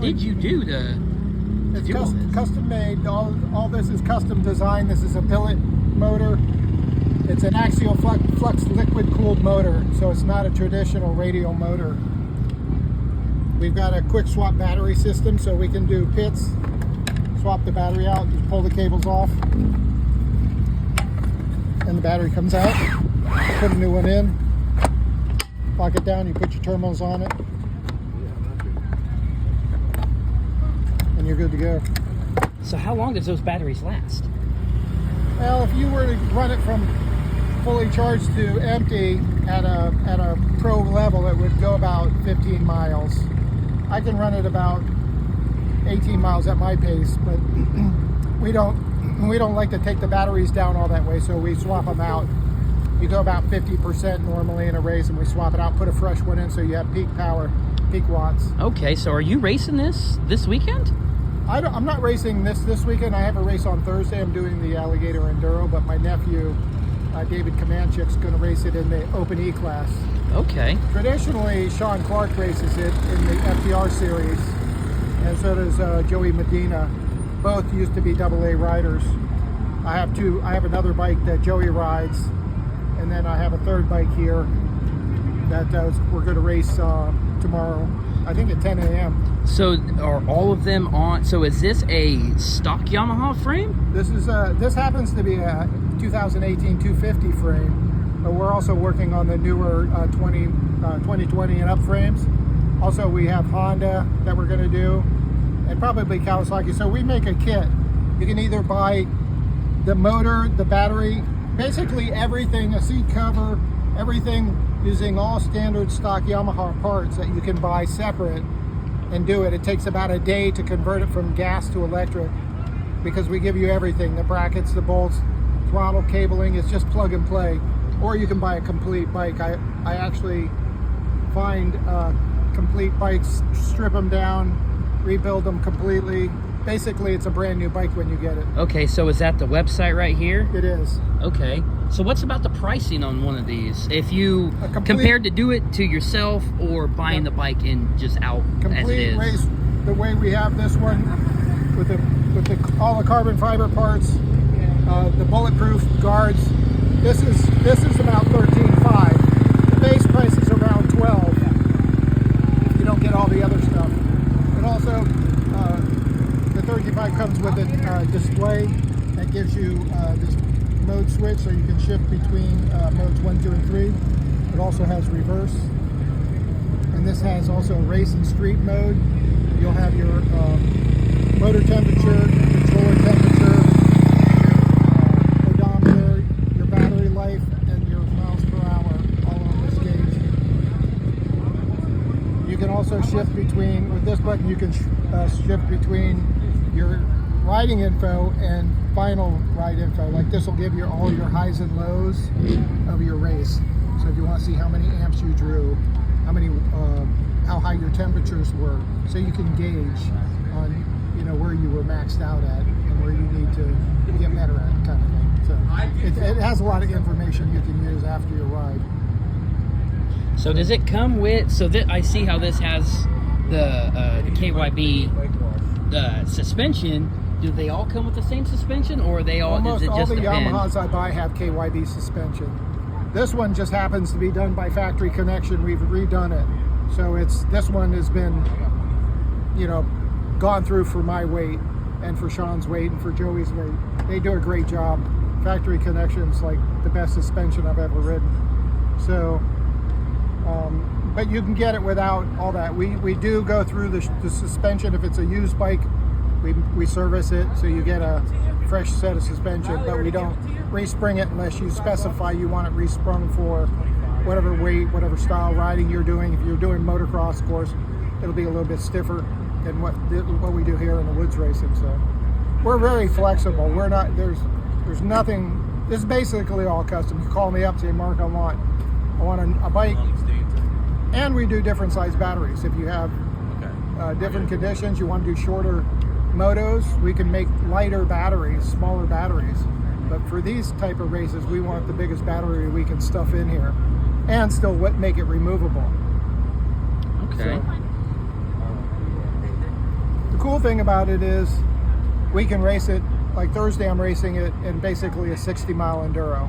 did you do to It's do all this? custom made. All this is custom designed. This is a billet motor. It's an axial flux liquid cooled motor, so it's not a traditional radial motor. We've got a quick swap battery system, so we can do pits, swap the battery out, just pull the cables off, and the battery comes out. Put a new one in, lock it down, you put your terminals on it, and you're good to go. So how long does those batteries last? Well, if you were to run it from fully charged to empty at a pro level, it would go about 15 miles. I can run it about 18 miles at my pace, but we don't like to take the batteries down all that way, so we swap them out. You go about 50% normally in a race, and we swap it out, put a fresh one in, so you have peak power, peak watts. Okay, so are you racing this weekend? I'm not racing this weekend. I have a race on Thursday. I'm doing the Alligator Enduro, but my nephew, David Comanchik's going to race it in the Open E class. Okay. Traditionally, Sean Clark races it in the FTR series, and so does Joey Medina. Both used to be AA riders. I have another bike that Joey rides, and then I have a third bike here that we're going to race tomorrow, I think at 10 a.m. So are all of them on? So is this a stock Yamaha frame? This happens to be a 2018 250 frame, but we're also working on the newer 2020 and up frames. Also, we have Honda that we're going to do, and probably Kawasaki. So we make a kit. You can either buy the motor, the battery, basically everything, a seat cover, everything, using all standard stock Yamaha parts that you can buy separate and do it. It takes about a day to convert it from gas to electric, because we give you everything, the brackets, the bolts, throttle, cabling. It's just plug and play. Or you can buy a complete bike. I actually find complete bikes, strip them down, rebuild them completely. Basically, it's a brand new bike when you get it. Okay, so is that the website right here? It is. Okay. So what's about the pricing on one of these? If you compared to do it to yourself or buying the bike in just out as it Complete is? race, the way we have this one with all the carbon fiber parts, the bulletproof guards. This is about $13,500. The base price is around $12,000 if you don't get all the other stuff. But also, the $13,500 comes with a display that gives you this mode switch, so you can shift between modes 1, 2, and 3. It also has reverse, and this has also race and street mode. You'll have your motor temperature, controller temperature, your odometer, your battery life, and your miles per hour, all on this gauge. You can also shift between, with this button, you can shift between your riding info and final ride info. Like this will give you all your highs and lows of your race. So if you want to see how many amps you drew, how high your temperatures were, so you can gauge on where you were maxed out at and where you need to get better at, kind of thing. So it has a lot of information you can use after your ride. So does it come with? So that I see how this has the KYB suspension. Do they all come with the same suspension, or are they all? Almost is it all just the depend? Yamahas I buy have KYB suspension. This one just happens to be done by Factory Connection. We've redone it, so this one has been, gone through for my weight and for Sean's weight and for Joey's weight. They do a great job. Factory Connection's like the best suspension I've ever ridden. So, but you can get it without all that. We do go through the suspension. If it's a used bike, we service it, so you get a fresh set of suspension, but we don't respring it unless you specify you want it resprung for whatever weight, whatever style riding you're doing. If you're doing motocross, of course, it'll be a little bit stiffer than what we do here in the woods racing. So we're very flexible. We're not, there's nothing, this is basically all custom. You call me up, say, Mark, I want a bike, and we do different size batteries. If you have different conditions, you want to do shorter motos, we can make lighter batteries, smaller batteries. But for these type of races, we want the biggest battery we can stuff in here and still make it removable. Okay. The cool thing about it is we can race it. Like Thursday, I'm racing it in basically a 60-mile enduro.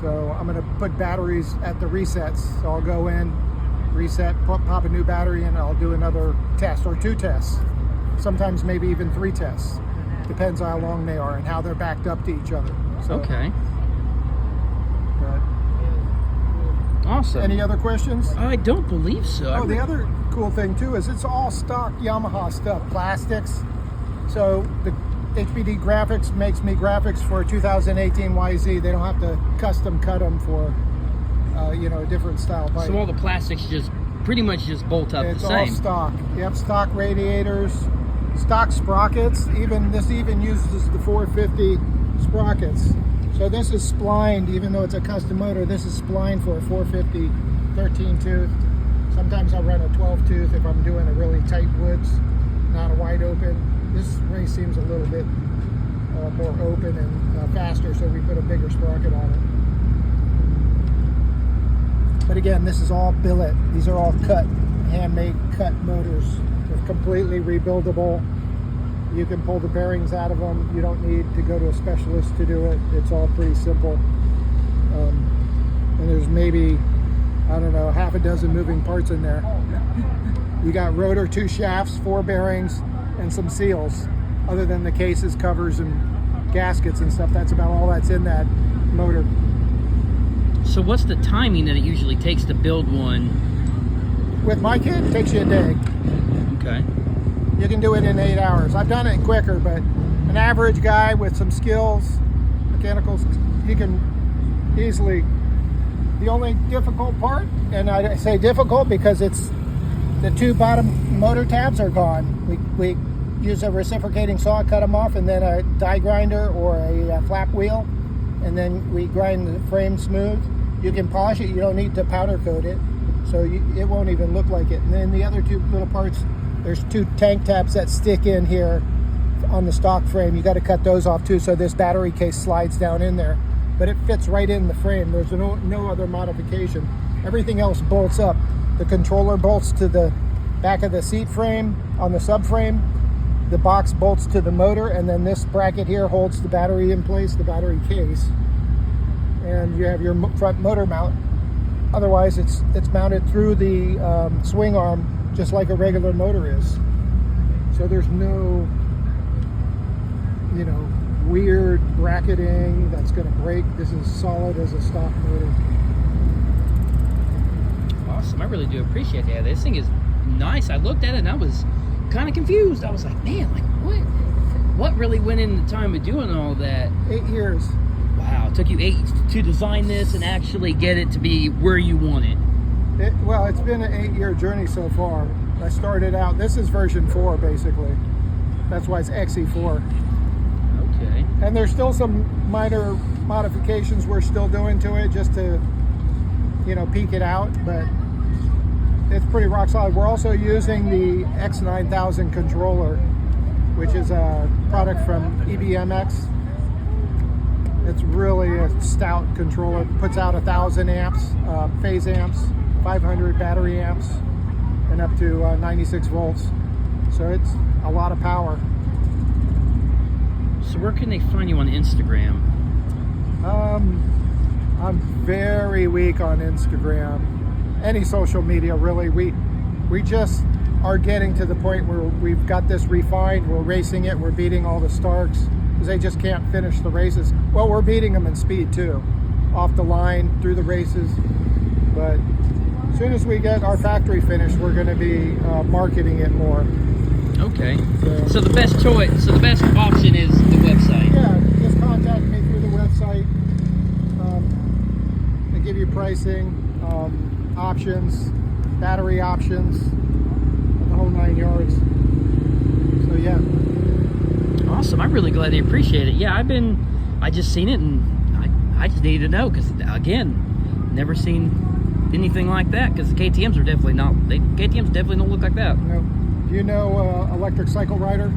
So I'm going to put batteries at the resets. So I'll go in, reset, pop a new battery, and I'll do another test or 2 tests. Sometimes maybe even 3 tests. Depends on how long they are and how they're backed up to each other. So, Okay. But, awesome. any other questions? I don't believe so. Oh, the other cool thing too is it's all stock Yamaha stuff, plastics. So the HBD Graphics makes me graphics for a 2018 YZ. They don't have to custom cut them for, a different style bike. So all the plastics just pretty much just bolt up It's the same. all stock. You have stock radiators, stock sprockets. This even uses the 450 sprockets. So this is splined, even though it's a custom motor. This is splined for a 450 13 tooth. Sometimes I'll run a 12 tooth if I'm doing a really tight woods, not a wide open. This race seems a little bit more open and faster, so we put a bigger sprocket on it. But again, this is all billet. These are all cut, handmade cut motors. They're completely rebuildable. You can pull the bearings out of them. You don't need to go to a specialist to do it. It's all pretty simple. And there's maybe, I don't know, half a dozen moving parts in there. You got rotor, 2 shafts, 4 bearings, and some seals. Other than the cases, covers, and gaskets and stuff, that's about all that's in that motor. So what's the timing that it usually takes to build one? With my kit, it takes you a day. Okay. You can do it in 8 hours. I've done it quicker, but an average guy with some skills, mechanicals, he can easily. The only difficult part, and I say difficult because it's the 2 bottom motor tabs are gone. We use a reciprocating saw, cut them off, and then a die grinder or a flap wheel, and then we grind the frame smooth. You can polish it. You don't need to powder coat it, so it won't even look like it. And then the other 2 little parts, there's 2 tank tabs that stick in here on the stock frame. You got to cut those off too, so this battery case slides down in there. But it fits right in the frame. There's no other modification. Everything else bolts up. The controller bolts to the back of the seat frame on the subframe. The box bolts to the motor, and then this bracket here holds the battery in place, the battery case. And you have your front motor mount. Otherwise, it's mounted through the swing arm, just like a regular motor is. So there's no, weird bracketing that's going to break. This is solid as a stock motor. Awesome. I really do appreciate that. This thing is nice. I looked at it and I was kind of confused. I was like, man, what really went in the time of doing all that? 8 years. Wow. It took you 8 to design this and actually get it to be where you want it. Well, it's been an 8-year journey so far. I started out, this is version 4 basically. That's why it's XC4. Okay. And there's still some minor modifications we're still doing to it just to, peek it out, but it's pretty rock solid. We're also using the X9000 controller, which is a product from EBMX. It's really a stout controller. It puts out 1,000 amps, phase amps, 500 battery amps, and up to 96 volts. So it's a lot of power. So where can they find you on Instagram? I'm very weak on Instagram. Any social media, really. We just are getting to the point where we've got this refined. We're racing it. We're beating all the Starks because they just can't finish the races. Well, we're beating them in speed too, off the line, through the races. But as soon as we get our factory finished, we're going to be marketing it more. Okay. So the best choice, the best option is the website. Yeah, just contact me through the website. They give you pricing, options, battery options, the whole 9 yards. So yeah. Awesome. I'm really glad they appreciate it. Yeah, I just seen it and I just needed to know because, again, never seen anything like that because the KTMs are definitely not, KTMs definitely don't look like that. No. Do you know Electric Cycle Rider,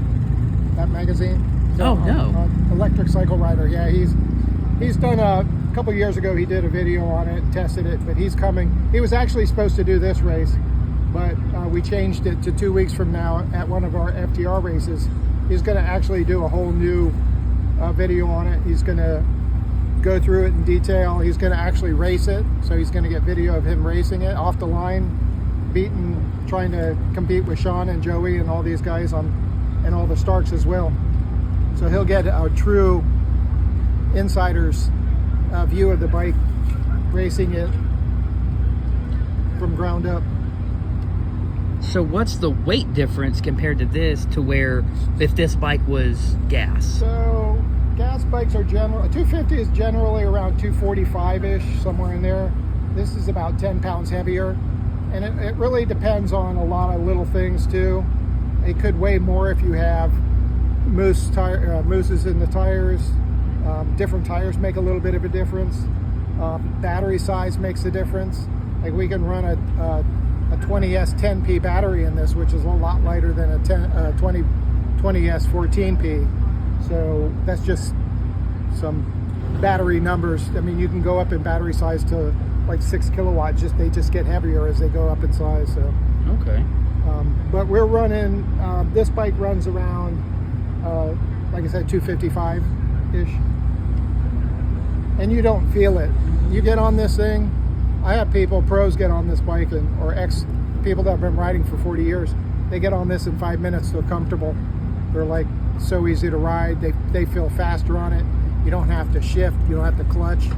that magazine? Oh, no. Electric Cycle Rider, yeah. He's done a couple years ago, he did a video on it, tested it, but he's coming. He was actually supposed to do this race, but we changed it to 2 weeks from now at one of our FTR races. He's going to actually do a whole new video on it. He's going to go through it in detail. He's going to actually race it, so he's going to get video of him racing it off the line, trying to compete with Sean and Joey and all these guys and all the Starks as well. So he'll get a true insider's view of the bike, racing it from ground up. So what's the weight difference compared to this, to where if this bike was gas? So gas bikes are a 250 is generally around 245-ish, somewhere in there. This is about 10 pounds heavier, and it really depends on a lot of little things too. It could weigh more if you have mooses in the tires. Different tires make a little bit of a difference. Battery size makes a difference. Like we can run a 20S 10P battery in this, which is a lot lighter than a 20S 14P. So that's just some battery numbers. I mean, you can go up in battery size to like 6 kilowatts. They just get heavier as they go up in size. So okay. But we're running. This bike runs around, like I said, 255-ish, and you don't feel it. You get on this thing. I have pros get on this bike, or people that have been riding for 40 years. They get on this in 5 minutes. They're comfortable. They're like so easy to ride. They feel faster on it. You don't have to shift. You don't have to clutch.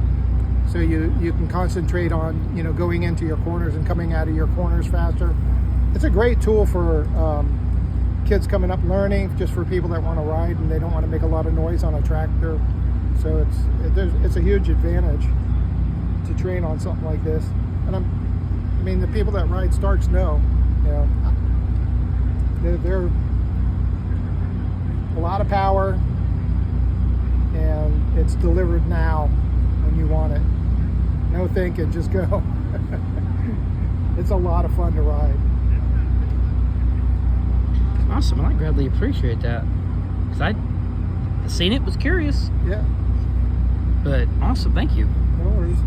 So you can concentrate on going into your corners and coming out of your corners faster. It's a great tool for kids coming up learning, just for people that want to ride and they don't want to make a lot of noise on a tractor. So it's a huge advantage to train on something like this. And I mean, the people that ride Starks know, they're a lot of power, and it's delivered now when you want it. No thinking, just go. It's a lot of fun to ride. Awesome. I greatly appreciate that, because I seen it, was curious. Yeah. But awesome, thank you. No worries.